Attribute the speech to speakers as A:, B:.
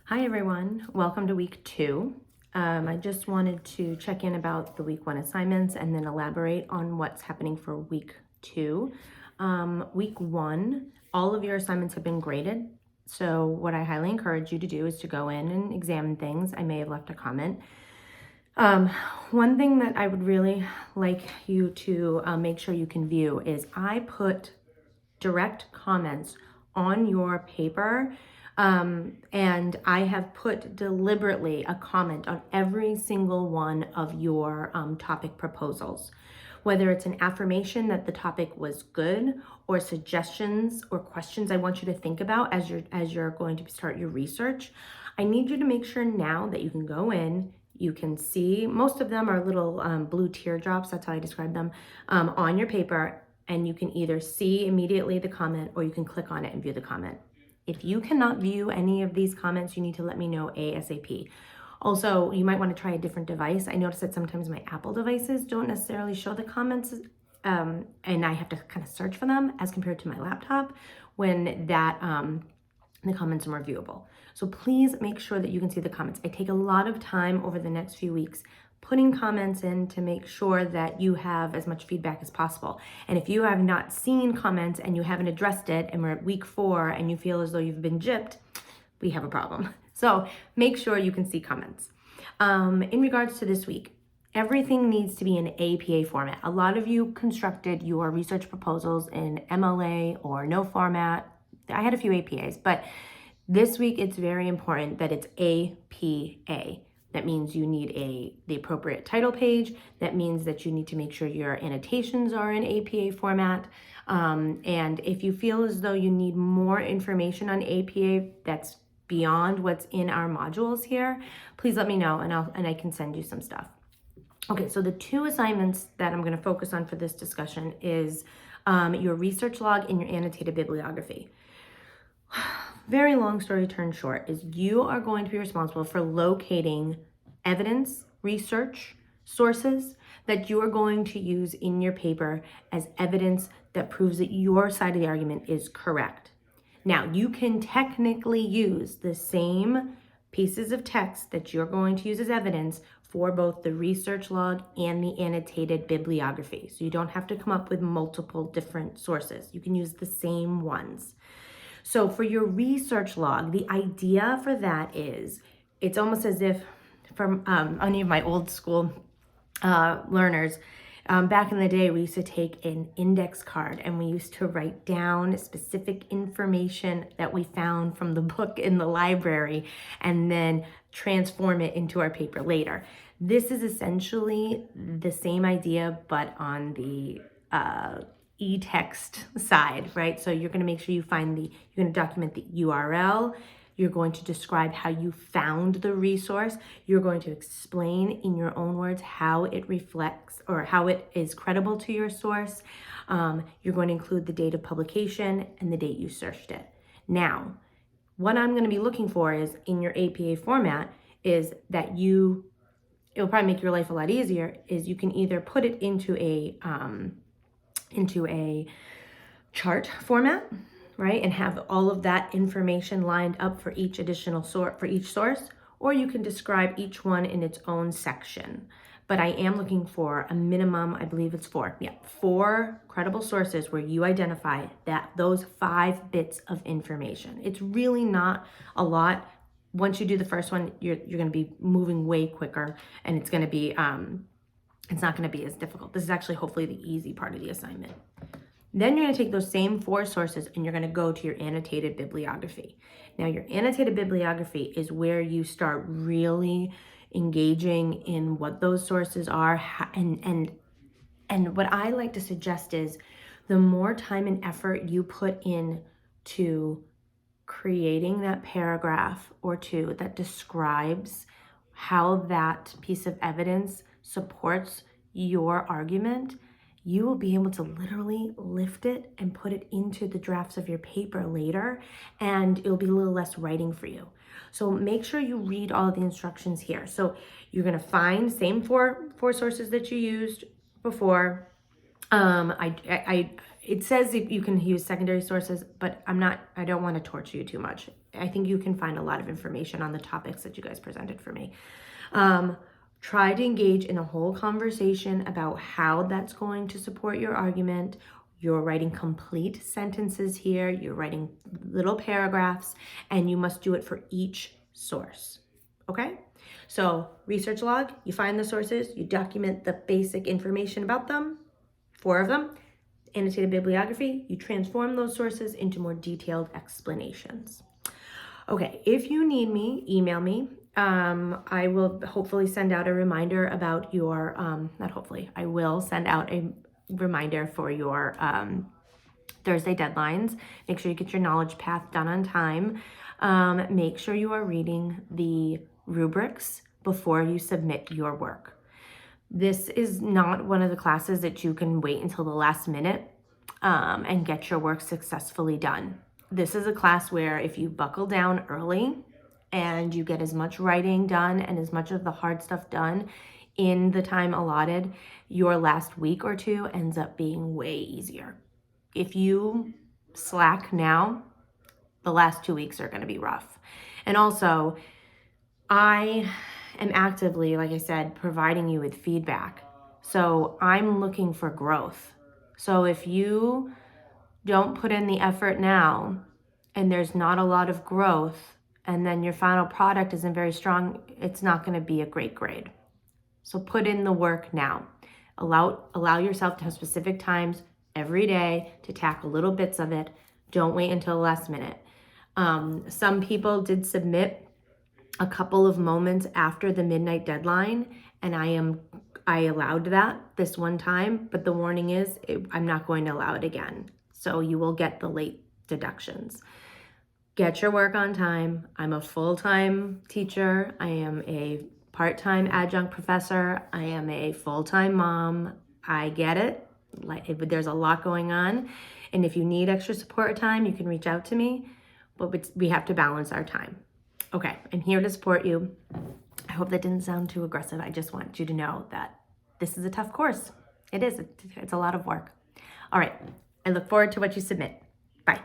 A: Hi everyone, welcome to week 2. I just wanted to check in about the week 1 assignments and then elaborate on what's happening for week 2. Week 1, all of your assignments have been graded. So what I highly encourage you to do is to go in and examine things. I may have left a comment. One thing that I would really like you to make sure you can view is I put direct comments on your paper. And I have put deliberately a comment on every single one of your topic proposals. Whether it's an affirmation that the topic was good or suggestions or questions I want you to think about as you're going to start your research, I need you to make sure now that you can go in, you can see, most of them are little blue teardrops, that's how I describe them, on your paper, and you can either see immediately the comment or you can click on it and view the comment. If you cannot view any of these comments, you need to let me know ASAP. Also, you might want to try a different device. I notice that sometimes my Apple devices don't necessarily show the comments, and I have to kind of search for them as compared to my laptop when the comments are more viewable. So please make sure that you can see the comments. I take a lot of time over the next few weeks putting comments in to make sure that you have as much feedback as possible. And if you have not seen comments and you haven't addressed it and we're at week 4 and you feel as though you've been gypped, we have a problem. So make sure you can see comments. In regards to this week, everything needs to be in APA format. A lot of you constructed your research proposals in MLA or no format. I had a few APAs, but this week it's very important that it's APA. That means you need the appropriate title page. That means that you need to make sure your annotations are in APA format. And if you feel as though you need more information on APA that's beyond what's in our modules here, please let me know and I can send you some stuff. Okay, so the 2 assignments that I'm going to focus on for this discussion is your research log and your annotated bibliography. Very long story turned short is you are going to be responsible for locating evidence, research, sources that you are going to use in your paper as evidence that proves that your side of the argument is correct. Now, you can technically use the same pieces of text that you're going to use as evidence for both the research log and the annotated bibliography. So you don't have to come up with multiple different sources. You can use the same ones. So for your research log, the idea for that is, it's almost as if from any of my old school learners, back in the day, we used to take an index card and we used to write down specific information that we found from the book in the library and then transform it into our paper later. This is essentially the same idea, but on the e-text side, right? So you're going to make sure you find you're going to document the URL. You're going to describe how you found the resource. You're going to explain in your own words how it reflects or how it is credible to your source. You're going to include the date of publication and the date you searched it. Now, what I'm going to be looking for is in your APA format is that it'll probably make your life a lot easier, is you can either put it into a chart format, right? And have all of that information lined up for each additional for each source, or you can describe each one in its own section. But I am looking for a minimum, I believe it's 4. Yeah, 4 credible sources where you identify those 5 bits of information. It's really not a lot. Once you do the first one, you're going to be moving way quicker, and it's going to be it's not going to be as difficult. This is actually hopefully the easy part of the assignment. Then you're going to take those same 4 sources and you're going to go to your annotated bibliography. Now, your annotated bibliography is where you start really engaging in what those sources are. And what I like to suggest is the more time and effort you put in to creating that paragraph or 2 that describes how that piece of evidence supports your argument, you will be able to literally lift it and put it into the drafts of your paper later, and it'll be a little less writing for you. So make sure you read all of the instructions here. So you're going to find same four sources that you used before. it says that you can use secondary sources, but I don't want to torture you too much. I think you can find a lot of information on the topics that you guys presented for me. Try to engage in a whole conversation about how that's going to support your argument. You're writing complete sentences here. You're writing little paragraphs, and you must do it for each source. Okay? So research log, you find the sources, you document the basic information about them, 4 of them. Annotated bibliography, you transform those sources into more detailed explanations. Okay, if you need me, email me. I will hopefully send out a reminder about your, not hopefully, I will send out a reminder for your Thursday deadlines. Make sure you get your knowledge path done on time. Make sure you are reading the rubrics before you submit your work. This is not one of the classes that you can wait until the last minute and get your work successfully done. This is a class where if you buckle down early and you get as much writing done and as much of the hard stuff done in the time allotted, your last week or 2 ends up being way easier. If you slack now, the last 2 weeks are going to be rough. And also, I am actively, like I said, providing you with feedback. So I'm looking for growth. So if you don't put in the effort now and there's not a lot of growth, and then your final product isn't very strong, it's not going to be a great grade. So put in the work now. Allow yourself to have specific times every day to tackle little bits of it. Don't wait until the last minute. Some people did submit a couple of moments after the midnight deadline, and I allowed that this one time, but the warning is I'm not going to allow it again. So you will get the late deductions. Get your work on time. I'm a full-time teacher. I am a part-time adjunct professor. I am a full-time mom. I get it. There's a lot going on. And if you need extra support or time, you can reach out to me, but we have to balance our time. Okay, I'm here to support you. I hope that didn't sound too aggressive. I just want you to know that this is a tough course. It is. It's a lot of work. All right. I look forward to what you submit. Bye.